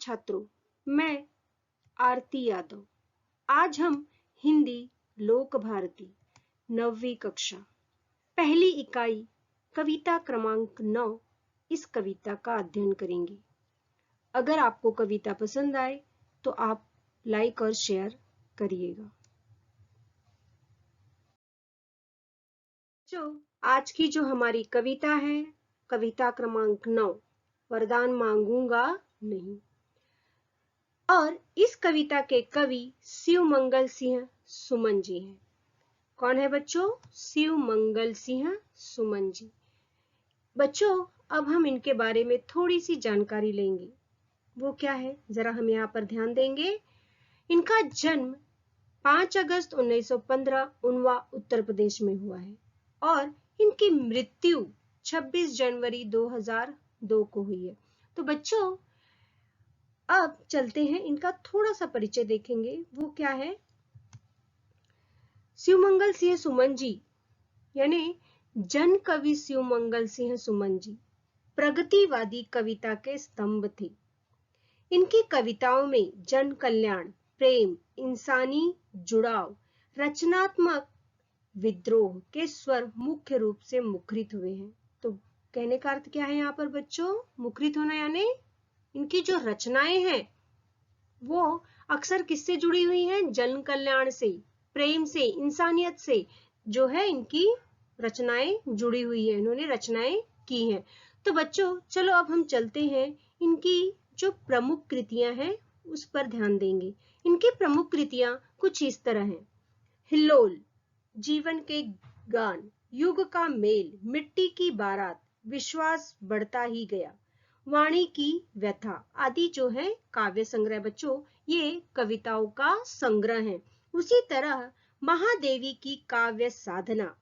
छात्रों, मैं आरती यादव। आज हम हिंदी लोक भारती 9वीं कक्षा पहली इकाई कविता क्रमांक 9 इस कविता का अध्ययन करेंगे। अगर आपको कविता पसंद आए तो आप लाइक और शेयर करिएगा। आज की जो हमारी कविता है, कविता क्रमांक 9, वरदान मांगूंगा नहीं। और इस कविता के कवि शिवमंगल सिंह सुमन जी हैं। कौन है बच्चों? शिवमंगल सिंह सुमन जी। बच्चों, अब हम इनके बारे में थोड़ी सी जानकारी लेंगे। वो क्या है, जरा हम यहाँ पर ध्यान देंगे। इनका जन्म 5 अगस्त 1915 उनवा उत्तर प्रदेश में हुआ है और इनकी मृत्यु 26 जनवरी 2002 को हुई है। तो बच्चों, अब चलते हैं, इनका थोड़ा सा परिचय देखेंगे। वो क्या है? शिवमंगल सिंह सुमन जी यानी जन कवि शिवमंगल सिंह सुमन जी प्रगतिवादी कविता के स्तंभ थे। इनकी कविताओं में जन कल्याण, प्रेम, इंसानी जुड़ाव, रचनात्मक विद्रोह के स्वर मुख्य रूप से मुखरित हुए हैं। तो कहने का अर्थ क्या है यहाँ पर बच्चों? मुखरित होना यानी इनकी जो रचनाएं हैं वो अक्सर किससे जुड़ी हुई हैं? जन कल्याण से, प्रेम से, इंसानियत से जो है इनकी रचनाएं जुड़ी हुई है, इन्होंने रचनाएं की हैं। तो बच्चों चलो अब हम चलते हैं, इनकी जो प्रमुख कृतियां हैं उस पर ध्यान देंगे। इनकी प्रमुख कृतियां कुछ इस तरह हैं: हिल्लोल, जीवन के गान, युग का मेल, मिट्टी की बारात, विश्वास बढ़ता ही गया, वाणी की व्यथा आदि जो है काव्य संग्रह। बच्चों, ये कविताओं का संग्रह है। उसी तरह महादेवी की काव्य साधना,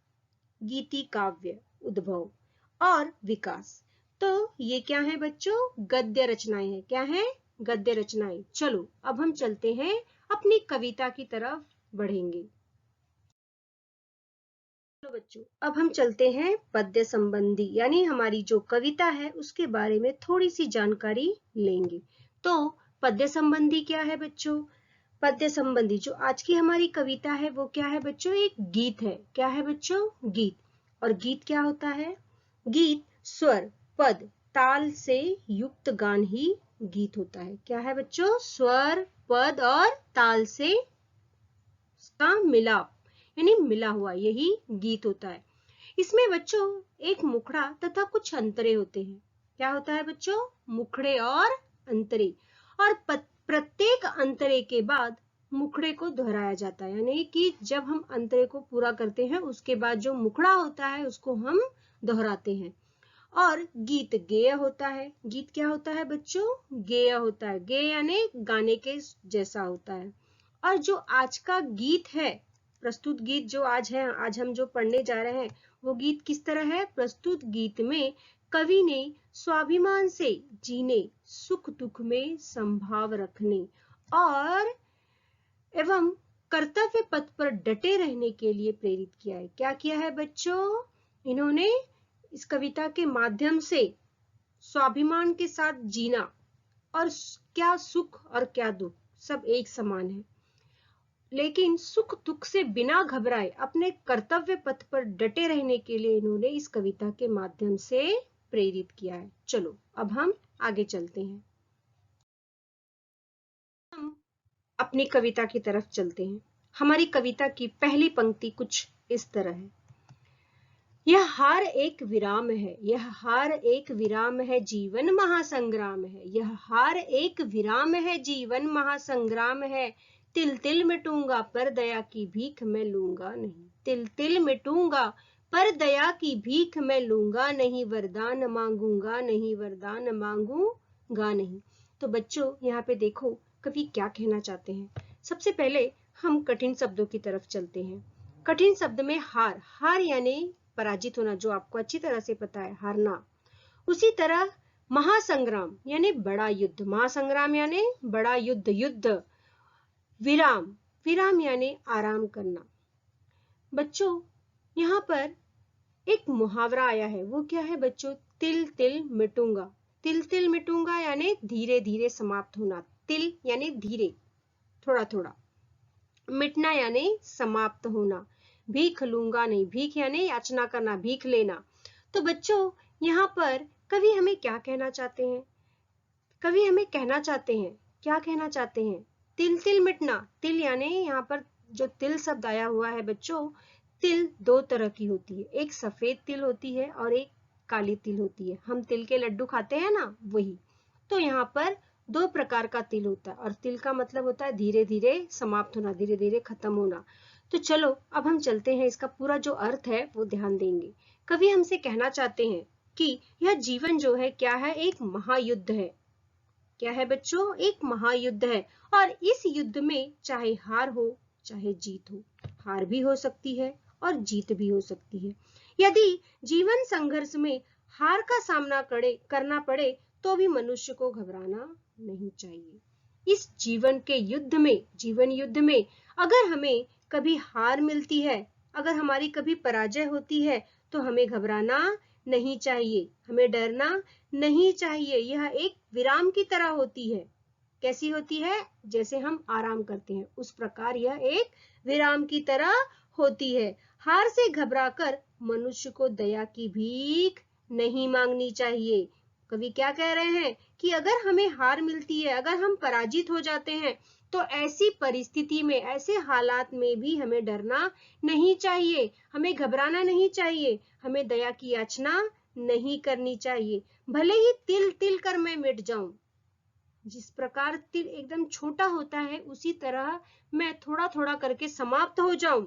गीति काव्य, उद्भव और विकास। तो ये क्या है बच्चों? गद्य रचनाएं हैं। क्या है? गद्य रचनाएं। चलो अब हम चलते हैं, अपनी कविता की तरफ बढ़ेंगे। तो बच्चों, अब हम चलते हैं पद्य संबंधी यानी हमारी जो कविता है उसके बारे में थोड़ी सी जानकारी लेंगे। तो पद्य संबंधी क्या है बच्चों? पद्य संबंधी जो आज की हमारी कविता है वो क्या है बच्चों? एक गीत है। क्या है बच्चों? गीत। और गीत क्या होता है? गीत स्वर, पद, ताल से युक्त गान ही गीत होता है। क्या है बच्चों? स्वर, पद और ताल से उसका मिलाप यानी मिला हुआ यही गीत होता है। इसमें बच्चों एक मुखड़ा तथा कुछ अंतरे होते हैं। क्या होता है बच्चों? मुखड़े और अंतरे। और प्रत्येक अंतरे के बाद मुखड़े को दोहराया जाता है, यानी कि जब हम अंतरे को पूरा करते हैं उसके बाद जो मुखड़ा होता है उसको हम दोहराते हैं। और गीत गेय होता है। गीत क्या होता है बच्चों? गेय होता है। गेय यानी गाने के जैसा होता है। और जो आज का गीत है, प्रस्तुत गीत जो आज है, आज हम जो पढ़ने जा रहे हैं, वो गीत किस तरह है? प्रस्तुत गीत में कवि ने स्वाभिमान से जीने, सुख दुख में संभाव रखने और एवं कर्तव्य पथ पर डटे रहने के लिए प्रेरित किया है। क्या किया है बच्चों? इन्होंने इस कविता के माध्यम से स्वाभिमान के साथ जीना, और क्या सुख और क्या दुख सब एक समान है, लेकिन सुख दुख से बिना घबराए अपने कर्तव्य पथ पर डटे रहने के लिए इन्होंने इस कविता के माध्यम से प्रेरित किया है। चलो अब हम आगे चलते हैं, हम अपनी कविता की तरफ चलते हैं। हमारी कविता की पहली पंक्ति कुछ इस तरह है: यह हार एक विराम है, यह हार एक विराम है, जीवन महासंग्राम है। यह हार एक विराम है, जीवन महासंग्राम है। तिल तिल मिटूंगा पर दया की भीख मैं लूंगा नहीं। तिल तिल मिटूंगा पर दया की भीख मैं लूंगा नहीं। वरदान मांगूंगा नहीं, वरदान मांगूंगा नहीं। तो बच्चों यहाँ पे देखो कवि क्या कहना चाहते हैं। सबसे पहले हम कठिन शब्दों की तरफ चलते हैं। कठिन शब्द में हार, हार यानी पराजित होना, जो आपको अच्छी तरह से पता है, हारना। उसी तरह महासंग्राम यानी बड़ा युद्ध, महासंग्राम यानी बड़ा युद्ध, युद्ध। विराम, विराम यानी आराम करना। बच्चों यहाँ पर एक मुहावरा आया है, वो क्या है बच्चों? तिल तिल मिटूंगा। तिल तिल मिटूंगा यानी धीरे धीरे समाप्त होना, तिल यानी धीरे, थोड़ा थोड़ा, मिटना यानी समाप्त होना, भीख लूंगा नहीं, भीख यानी याचना करना, भीख लेना। तो बच्चों यहाँ पर कवि हमें क्या कहना चाहते हैं? कवि हमें कहना चाहते हैं, क्या कहना चाहते हैं? तिल तिल मिटना, तिल यानी यहाँ पर जो तिल शब्द आया हुआ है बच्चों, तिल दो तरह की होती है, एक सफेद तिल होती है और एक काली तिल होती है। हम तिल के लड्डू खाते हैं ना, वही। तो यहाँ पर दो प्रकार का तिल होता है और तिल का मतलब होता है धीरे धीरे समाप्त होना, धीरे धीरे खत्म होना। तो चलो अब हम चलते हैं, इसका पूरा जो अर्थ है वो ध्यान देंगे। कवि हमसे कहना चाहते हैं कि यह जीवन जो है क्या है, एक महायुद्ध है। क्या है बच्चों? एक महायुद्ध है और इस युद्ध में चाहे हार हो चाहे जीत हो, हार भी हो सकती है और जीत भी हो सकती है। यदि जीवन संघर्ष में हार का सामना करना पड़े तो भी मनुष्य को घबराना नहीं चाहिए। इस जीवन के युद्ध में, जीवन युद्ध में अगर हमें कभी हार मिलती है, अगर हमारी कभी पराजय होती है तो हमें घबराना नहीं चाहिए, हमें डरना नहीं चाहिए। यह एक विराम की तरह होती है। कैसी होती है? जैसे हम आराम करते हैं उस प्रकार यह एक विराम की तरह होती है। हार से घबराकर मनुष्य को दया की भीख नहीं मांगनी चाहिए। कवि क्या कह रहे हैं कि अगर हमें हार मिलती है, अगर हम पराजित हो जाते हैं, तो ऐसी परिस्थिति में, ऐसे हालात में भी हमें डरना नहीं चाहिए, हमें घबराना नहीं चाहिए, हमें दया की याचना नहीं करनी चाहिए। भले ही तिल तिल कर मैं मिट जाऊं, जिस प्रकार तिल एकदम छोटा होता है उसी तरह मैं थोड़ा थोड़ा करके समाप्त हो जाऊं,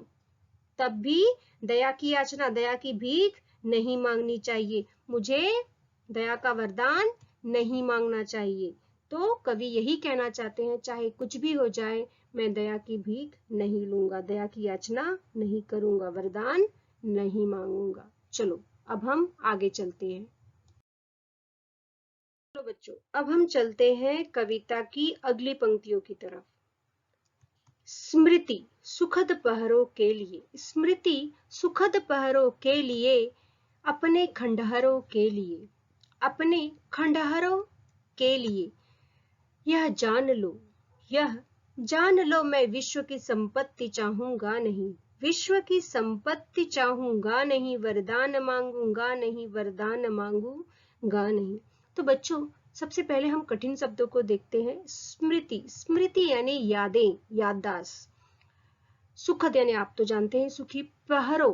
तब भी दया की याचना, दया की भीख नहीं मांगनी चाहिए, मुझे दया का वरदान नहीं मांगना चाहिए। तो कवि यही कहना चाहते हैं, चाहे कुछ भी हो जाए मैं दया की भीख नहीं लूंगा, दया की याचना नहीं करूंगा, वरदान नहीं मांगूंगा। चलो अब हम आगे चलते हैं। चलो बच्चों अब हम चलते हैं कविता की अगली पंक्तियों की तरफ। स्मृति सुखद पहरों के लिए, स्मृति सुखद पहरों के लिए, अपने खंडहरों के लिए, अपने खंडहरों के लिए, यह जान लो मैं विश्व की संपत्ति चाहूंगा नहीं, विश्व की संपत्ति चाहूंगा नहीं, वरदान मांगूंगा नहीं, वरदान मांगूंगा नहीं। तो बच्चों सबसे पहले हम कठिन शब्दों को देखते हैं। स्मृति, स्मृति यानी यादें, याददाश्त। सुखद यानी आप तो जानते हैं सुखी। प्रहरों,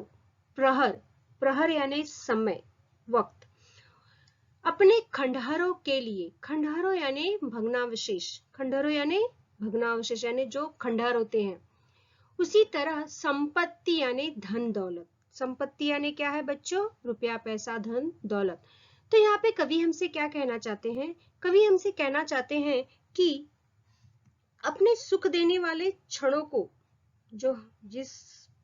प्रहर, प्रहर यानी समय, वक्त। अपने खंडहरों के लिए, खंडहरों यानी भग्नावशेष, खंडहरों यानी भग्नावशेष यानी जो खंडहर होते हैं। उसी तरह संपत्ति यानी धन दौलत, संपत्ति यानी क्या है बच्चों? रुपया पैसा धन दौलत। तो यहाँ पे कवि हमसे क्या कहना चाहते हैं? कवि हमसे कहना चाहते हैं कि अपने सुख देने वाले क्षणों को, जो जिस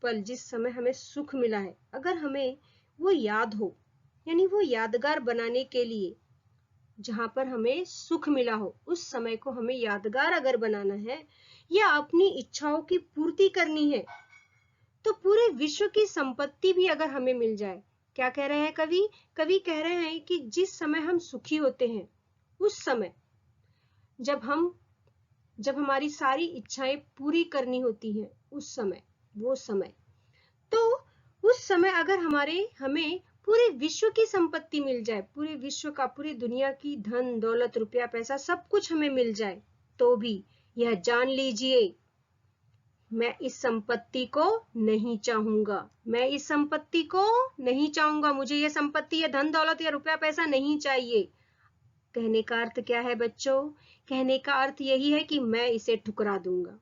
पल जिस समय हमें सुख मिला है, अगर हमें वो याद हो, यानी वो यादगार बनाने के लिए, जहां पर हमें सुख मिला हो उस समय को हमें यादगार अगर बनाना है या अपनी इच्छाओं की पूर्ति करनी है, तो पूरे विश्व की संपत्ति भी अगर हमें मिल जाए। क्या कह रहे हैं कवि? कवि कह रहे हैं कि जिस समय हम सुखी होते हैं, उस समय जब हमारी सारी इच्छाएं पूरी करनी होती हैं, उस समय, वो समय, तो उस समय अगर हमें पूरे विश्व की संपत्ति मिल जाए, पूरे विश्व का, पूरी दुनिया की धन दौलत रुपया पैसा सब कुछ हमें मिल जाए, तो भी यह जान लीजिए मैं इस संपत्ति को नहीं चाहूंगा, मैं इस संपत्ति को नहीं चाहूंगा, मुझे यह संपत्ति या धन दौलत या रुपया पैसा नहीं चाहिए। कहने का अर्थ क्या है बच्चों? कहने का अर्थ यही है कि मैं इसे ठुकरा दूंगा।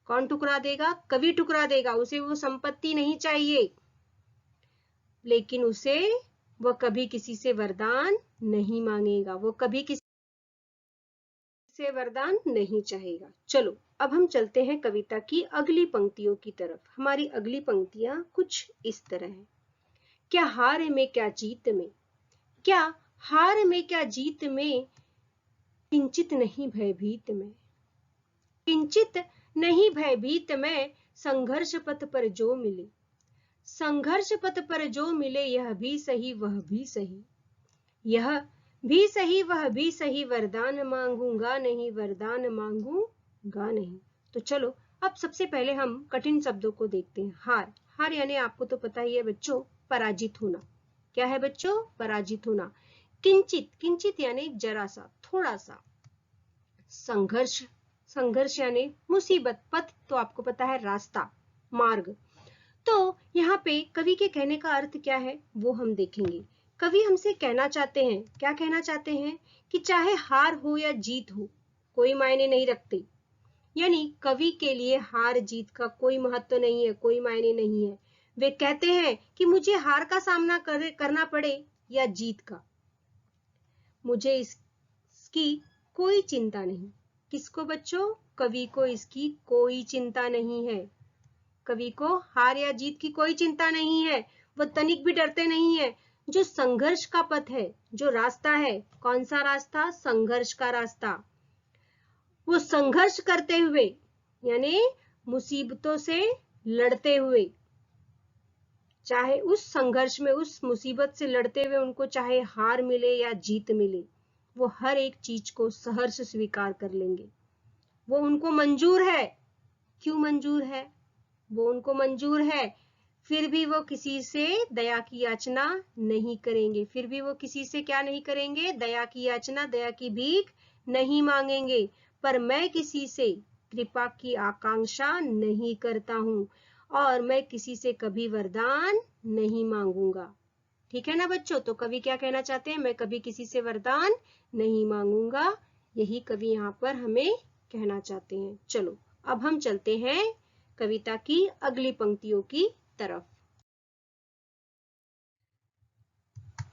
कौन ठुकरा देगा? कवि ठुकरा देगा। उसे वो संपत्ति नहीं चाहिए, लेकिन वह कभी किसी से वरदान नहीं मांगेगा, वो कभी किसी से वरदान नहीं चाहेगा। चलो अब हम चलते हैं कविता की अगली पंक्तियों की तरफ। हमारी अगली पंक्तियां कुछ इस तरह है। क्या हार में क्या जीत में, क्या हार में क्या जीत में, किंचित नहीं भयभीत में, किंचित नहीं भयभीत में, संघर्ष पथ पर जो मिले, संघर्ष पथ पर जो मिले, यह भी सही वह भी सही, यह भी सही वह भी सही, वरदान मांगूंगा नहीं, वरदान मांगूंगा नहीं। तो चलो अब सबसे पहले हम कठिन शब्दों को देखते हैं। हार, हार यानी आपको तो पता ही है बच्चों, पराजित होना। क्या है बच्चों? पराजित होना। किंचित, किंचित यानी जरा सा, थोड़ा सा। संघर्ष, संघर्ष यानी मुसीबत। पथ तो आपको पता है रास्ता, मार्ग। तो यहाँ पे कवि के कहने का अर्थ क्या है वो हम देखेंगे। कवि हमसे कहना चाहते हैं, क्या कहना चाहते हैं कि चाहे हार हो या जीत हो, कोई मायने नहीं रखते। यानी कवि के लिए हार जीत का कोई महत्व नहीं है, कोई मायने नहीं है। वे कहते हैं कि मुझे हार का सामना करना पड़े या जीत का, मुझे इसकी कोई चिंता नहीं। किसको बच्चों? कवि को इसकी कोई चिंता नहीं है। कवि को हार या जीत की कोई चिंता नहीं है, वो तनिक भी डरते नहीं है। जो संघर्ष का पथ है, जो रास्ता है, कौन सा रास्ता? संघर्ष का रास्ता। वो संघर्ष करते हुए यानी मुसीबतों से लड़ते हुए, चाहे उस संघर्ष में, उस मुसीबत से लड़ते हुए उनको चाहे हार मिले या जीत मिले, वो हर एक चीज को सहर्ष स्वीकार कर लेंगे। वो उनको मंजूर है। क्यों मंजूर है? वो उनको मंजूर है, फिर भी वो किसी से दया की याचना नहीं करेंगे। फिर भी वो किसी से क्या नहीं करेंगे? दया की याचना, दया की भीख नहीं मांगेंगे। पर मैं किसी से कृपा की आकांक्षा नहीं करता हूं और मैं किसी से कभी वरदान नहीं मांगूंगा। ठीक है ना बच्चों? तो कवि क्या कहना चाहते हैं? मैं कभी किसी से वरदान नहीं मांगूंगा। यही कवि यहाँ पर हमें कहना चाहते हैं। चलो अब हम चलते हैं कविता की अगली पंक्तियों की तरफ।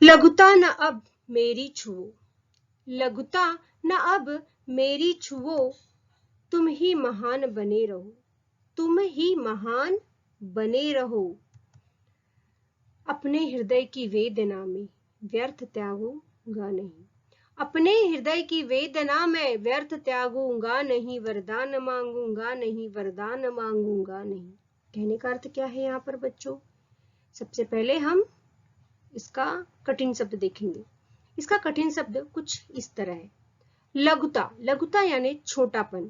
लघुता न अब मेरी छुओ, लघुता न अब मेरी छुओ, तुम ही महान बने रहो, तुम ही महान बने रहो। अपने हृदय की वेदना में व्यर्थ त्यागूंगा नहीं, अपने हृदय की वेदना में व्यर्थ त्यागूंगा नहीं, वरदान मांगूंगा नहीं, वरदान मांगूंगा नहीं। कहने का अर्थ क्या है यहाँ पर बच्चों? सबसे पहले हम इसका कठिन शब्द देखेंगे। इसका कठिन शब्द कुछ इस तरह है। लघुता, लघुता यानी छोटापन,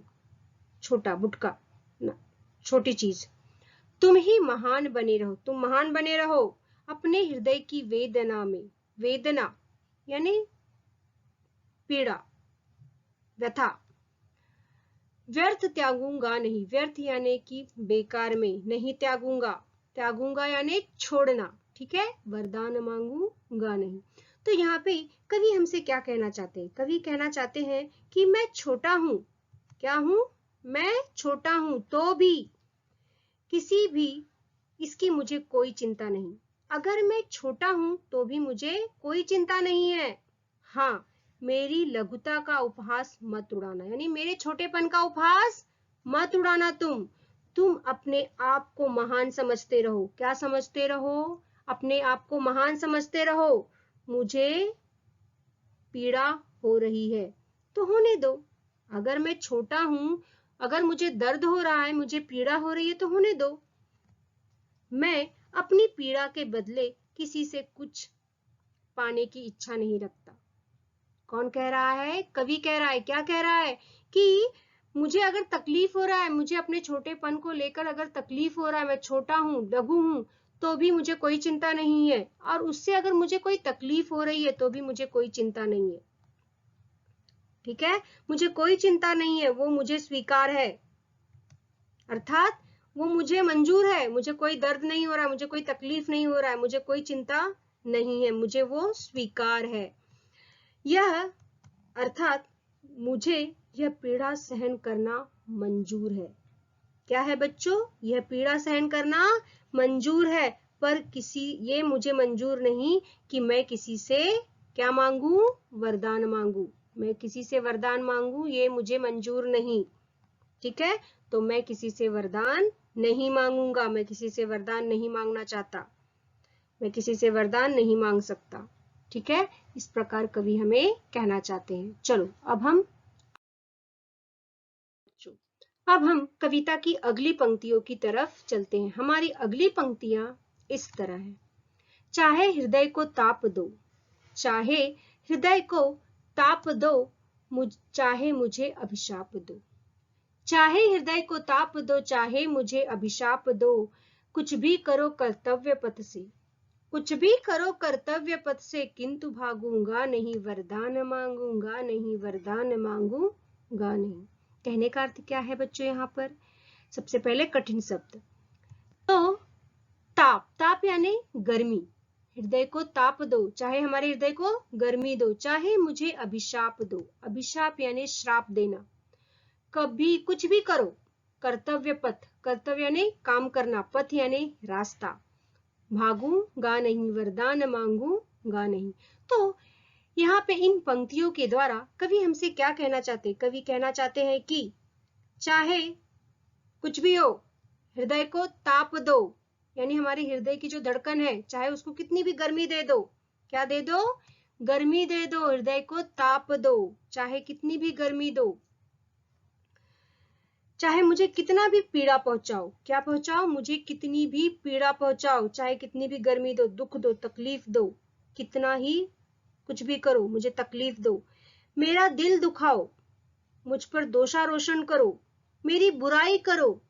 छोटा, बुटका, छोटी चीज। तुम ही महान बने रहो, तुम महान बने रहो। अपने हृदय की वेदना में, वेदना यानी पीड़ा, व्यथा। व्यर्थ त्यागूंगा नहीं, व्यर्थ यानी कि बेकार में नहीं त्यागूंगा, त्यागूंगा यानी छोड़ना। ठीक है? वरदान मांगूंगा नहीं। तो यहाँ पे कवि हमसे क्या कहना चाहते हैं? कवि कहना चाहते हैं कि मैं छोटा हूं। क्या हूं? मैं छोटा हूं, तो भी किसी भी इसकी मुझे कोई चिंता नहीं। अगर मैं छोटा हूं तो भी मुझे कोई चिंता नहीं है। हाँ, मेरी लघुता का उपहास मत उड़ाना, यानी मेरे छोटेपन का उपहास मत उड़ाना। तुम अपने आप को महान समझते रहो। क्या समझते रहो? अपने आप को महान समझते रहो। मुझे पीड़ा हो रही है तो होने दो। अगर मैं छोटा हूं, अगर मुझे दर्द हो रहा है, मुझे पीड़ा हो रही है तो होने दो। मैं अपनी पीड़ा के बदले किसी से कुछ पाने की इच्छा नहीं रखता। कौन कह रहा है? कवि कह रहा है। क्या कह रहा है? कि मुझे अगर तकलीफ हो रहा है, मुझे अपने छोटेपन को लेकर अगर तकलीफ हो रहा है, मैं छोटा हूं, लघु हूं, तो भी मुझे कोई चिंता नहीं है। और उससे अगर मुझे कोई तकलीफ हो रही है तो भी मुझे कोई चिंता नहीं है। ठीक है? मुझे कोई चिंता नहीं है, वो मुझे स्वीकार है, अर्थात वो मुझे मंजूर है। मुझे कोई दर्द नहीं हो रहा है, मुझे कोई तकलीफ नहीं हो रहा है, मुझे कोई चिंता नहीं है, मुझे वो स्वीकार है। यह अर्थात मुझे यह पीड़ा सहन करना मंजूर है। क्या है बच्चों? यह पीड़ा सहन करना मंजूर है, पर ये मुझे मंजूर नहीं कि मैं किसी से क्या मांगू? वरदान मांगू। मैं किसी से वरदान मांगू, ये मुझे मंजूर नहीं। ठीक है? तो मैं किसी से वरदान नहीं मांगूंगा, मैं किसी से वरदान नहीं मांगना चाहता, मैं किसी से वरदान नहीं मांग सकता। ठीक है? इस प्रकार कवि हमें कहना चाहते हैं। चलो अब हम कविता की अगली पंक्तियों की तरफ चलते हैं। हमारी अगली पंक्तियां इस तरह है। चाहे हृदय को ताप दो, चाहे हृदय को ताप दो, चाहे मुझे अभिशाप दो। चाहे हृदय को ताप दो, चाहे मुझे अभिशाप दो, कुछ भी करो कर्तव्य पथ से, कुछ भी करो कर्तव्य पथ से, किंतु भागूंगा नहीं, वरदान मांगूंगा नहीं, वरदान मांगूंगा नहीं। कहने का अर्थ क्या है बच्चों? यहाँ पर सबसे पहले कठिन शब्द तो ताप, ताप यानी गर्मी, हृदय को ताप दो, चाहे हमारे हृदय को गर्मी दो, चाहे मुझे अभिशाप दो, अभिशाप यानी श्राप देना, कभी कुछ भी करो कर्तव्य पथ, कर्तव्य यानी काम करना, पथ यानी रास्ता, भागूंगा नहीं, वरदान मांगूंगा नहीं। तो यहाँ पे इन पंक्तियों के द्वारा कवि हमसे क्या कहना चाहते? कवि कहना चाहते हैं कि चाहे कुछ भी हो, हृदय को ताप दो, यानी हमारे हृदय की जो धड़कन है, चाहे उसको कितनी भी गर्मी दे दो, क्या दे दो? गर्मी दे दो, हृदय को ताप दो, चाहे कितनी भी गर्मी दो, चाहे मुझे कितना भी पीड़ा पहुंचाओ, क्या पहुंचाओ? मुझे कितनी भी पीड़ा पहुंचाओ, चाहे कितनी भी गर्मी दो, दुख दो, तकलीफ दो, कितना ही कुछ भी करो, मुझे तकलीफ दो, मेरा दिल दुखाओ, मुझ पर दोषारोपण करो, मेरी बुराई करो,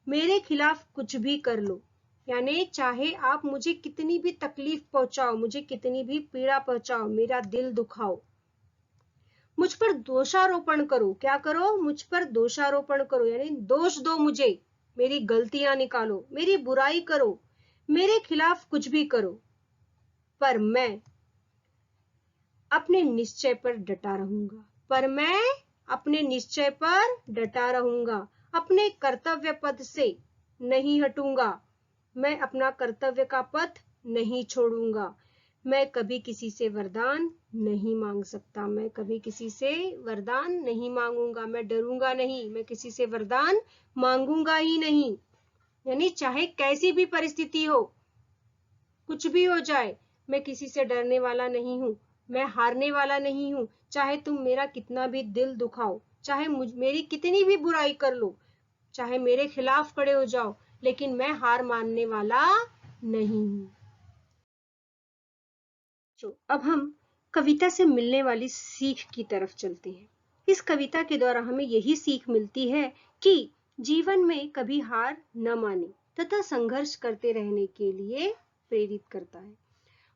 मेरे खिलाफ कुछ भी कर लो, यानी चाहे आप मुझे कितनी भी तकलीफ पहुंचाओ, मुझे कितनी भी पीड़ा पहुंचाओ, मेरा दिल दुखाओ, मुझ पर दोषारोपण करो, क्या करो? मुझ पर दोषारोपण करो, यानी दोष दो मुझे, मेरी गलतियां निकालो, मेरी बुराई करो, मेरे खिलाफ कुछ भी करो, पर मैं अपने निश्चय पर डटा रहूंगा, पर मैं अपने निश्चय पर डटा रहूंगा, अपने कर्तव्य पथ से नहीं हटूंगा, मैं अपना कर्तव्य का पथ नहीं छोड़ूंगा, मैं कभी किसी से वरदान नहीं मांग सकता, मैं कभी किसी से वरदान नहीं मांगूंगा, मैं डरूंगा नहीं, मैं किसी से वरदान मांगूंगा ही नहीं, यानी चाहे कैसी भी परिस्थिति हो, कुछ भी हो जाए, मैं किसी से डरने वाला नहीं हूं, मैं हारने वाला नहीं हूं, चाहे तुम मेरा कितना भी दिल दुखाओ, चाहे मेरी कितनी भी बुराई कर लो, चाहे मेरे खिलाफ खड़े हो जाओ, लेकिन मैं हार मानने वाला नहीं हूं। अब हम कविता से मिलने वाली सीख की तरफ चलते हैं। इस कविता के द्वारा हमें यही सीख मिलती है कि जीवन में कभी हार न माने तथा संघर्ष करते रहने के लिए प्रेरित करता है।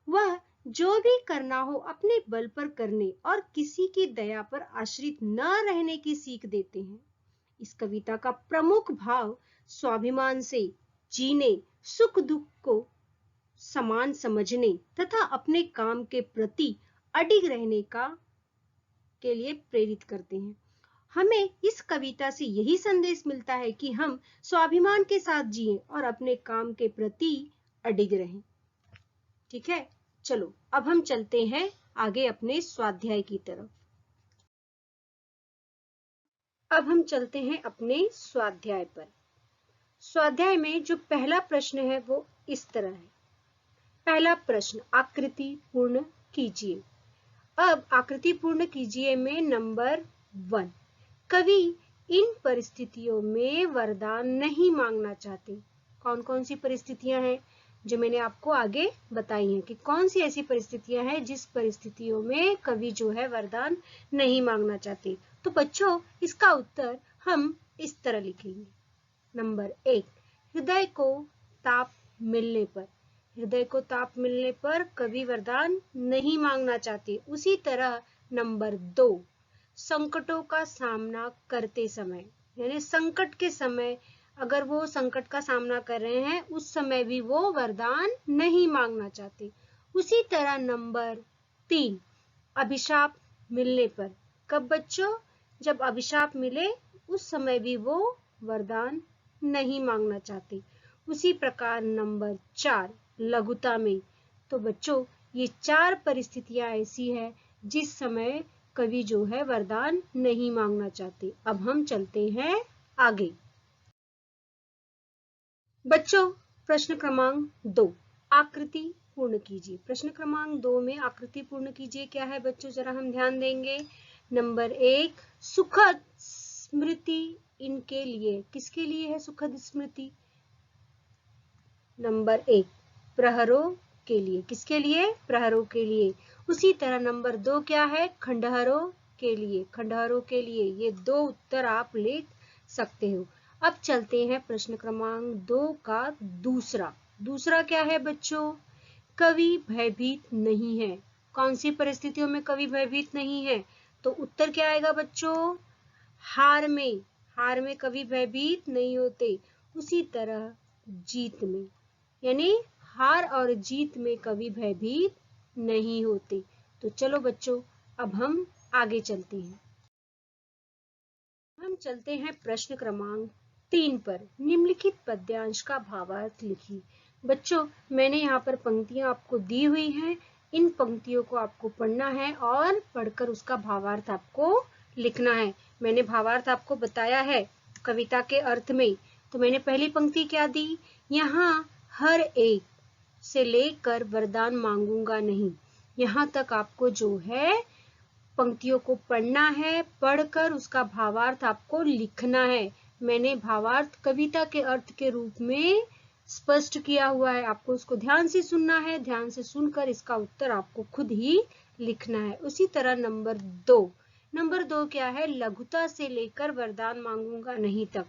वह जो भी करना हो अपने बल पर करने और किसी की दया पर आश्रित न रहने की सीख देते हैं। इस कविता का प्रमुख भाव स्वाभिमान से जीने, सुख दुख को समान समझने तथा अपने काम के प्रति अडिग रहने के लिए प्रेरित करते हैं। हमें इस कविता से यही संदेश मिलता है कि हम स्वाभिमान के साथ जिएं और अपने काम के प्रति अडिग रहें। ठीक है, चलो अब हम चलते हैं आगे अपने स्वाध्याय की तरफ। अब हम चलते हैं अपने स्वाध्याय पर। स्वाध्याय में जो पहला प्रश्न है वो इस तरह है। पहला प्रश्न, आकृति पूर्ण कीजिए। अब आकृति पूर्ण कीजिए में नंबर 1, कवि इन परिस्थितियों में वरदान नहीं मांगना चाहते। कौन कौन सी परिस्थितियां हैं जो मैंने आपको आगे बताई हैं कि कौन सी ऐसी परिस्थितियां हैं जिस परिस्थितियों में कवि जो है वरदान नहीं मांगना चाहते। तो बच्चों इसका उत्तर हम इस तरह लिखेंगे। नंबर 1, हृदय को ताप मिलने पर। हृदय को ताप मिलने पर कवि वरदान नहीं मांगना चाहते। उसी तरह नंबर 2, संकटों का सामना करते समय, यानी संकट के समय अगर वो संकट का सामना कर रहे हैं उस समय भी वो वरदान नहीं मांगना चाहते। उसी तरह नंबर 3, अभिशाप मिलने पर। कब बच्चों? जब अभिशाप मिले उस समय भी वो वरदान नहीं मांगना चाहते। उसी प्रकार नंबर 4, लघुता में। तो बच्चों ये 4 परिस्थितियां ऐसी है जिस समय कवि जो है वरदान नहीं मांगना चाहते। अब हम चलते हैं आगे। बच्चों प्रश्न क्रमांक 2, आकृति पूर्ण कीजिए। प्रश्न क्रमांक 2 में आकृति पूर्ण कीजिए क्या है बच्चों, जरा हम ध्यान देंगे। नंबर 1, सुखद स्मृति इनके लिए। किसके लिए है सुखद स्मृति? नंबर 1, प्रहरों के लिए। किसके लिए? प्रहरों के लिए। उसी तरह नंबर 2 क्या है, खंडहरों के लिए, खंडहरों के लिए ये 2 उत्तर आप लिख सकते हो। अब चलते हैं प्रश्न क्रमांक 2 का दूसरा। दूसरा क्या है बच्चों, कवि भयभीत नहीं है। कौन सी परिस्थितियों में कवि भयभीत नहीं है, तो उत्तर क्या आएगा बच्चों, हार में। हार में कवि भयभीत नहीं होते। उसी तरह जीत में, यानी हार और जीत में कवि भयभीत नहीं होते। तो चलो बच्चों अब हम आगे चलते हैं। हम चलते हैं प्रश्न क्रमांक 3 पर। निम्नलिखित पद्यांश का भावार्थ लिखिए। बच्चों मैंने यहाँ पर पंक्तियां आपको दी हुई हैं। इन पंक्तियों को आपको पढ़ना है और पढ़कर उसका भावार्थ आपको लिखना है। मैंने भावार्थ आपको बताया है कविता के अर्थ में। तो मैंने पहली पंक्ति क्या दी, यहाँ हर एक से लेकर वरदान मांगूंगा नहीं। यहाँ तक आपको जो है पंक्तियों को पढ़ना है, पढ़कर उसका भावार्थ आपको लिखना है। मैंने भावार्थ कविता के अर्थ के रूप में स्पष्ट किया हुआ है, आपको उसको ध्यान से सुनना है। ध्यान से सुनकर इसका उत्तर आपको खुद ही लिखना है। उसी तरह नंबर 2, नंबर 2 क्या है, लघुता से लेकर वरदान मांगूंगा नहीं तक।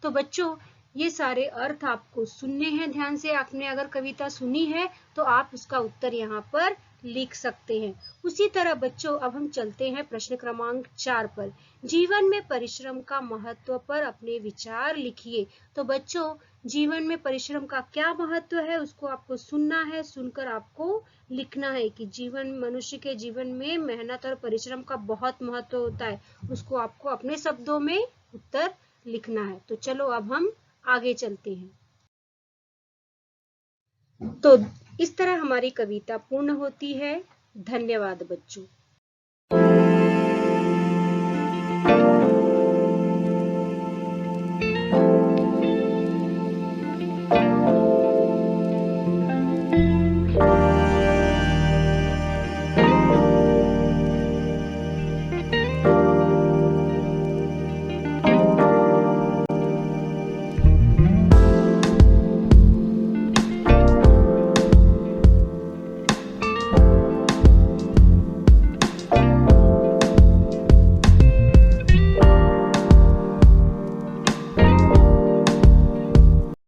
तो बच्चों ये सारे अर्थ आपको सुनने हैं ध्यान से। आपने अगर कविता सुनी है तो आप उसका उत्तर यहाँ पर लिख सकते हैं। उसी तरह बच्चों अब हम चलते हैं प्रश्न क्रमांक 4 पर। जीवन में परिश्रम का महत्व पर अपने विचार लिखिए। तो बच्चों जीवन में परिश्रम का क्या महत्व है उसको आपको सुनना है। सुनकर आपको लिखना है कि जीवन, मनुष्य के जीवन में मेहनत और परिश्रम का बहुत महत्व होता है। उसको आपको अपने शब्दों में उत्तर लिखना है। तो चलो अब हम आगे चलते हैं। तो इस तरह हमारी कविता पूर्ण होती है। धन्यवाद बच्चों।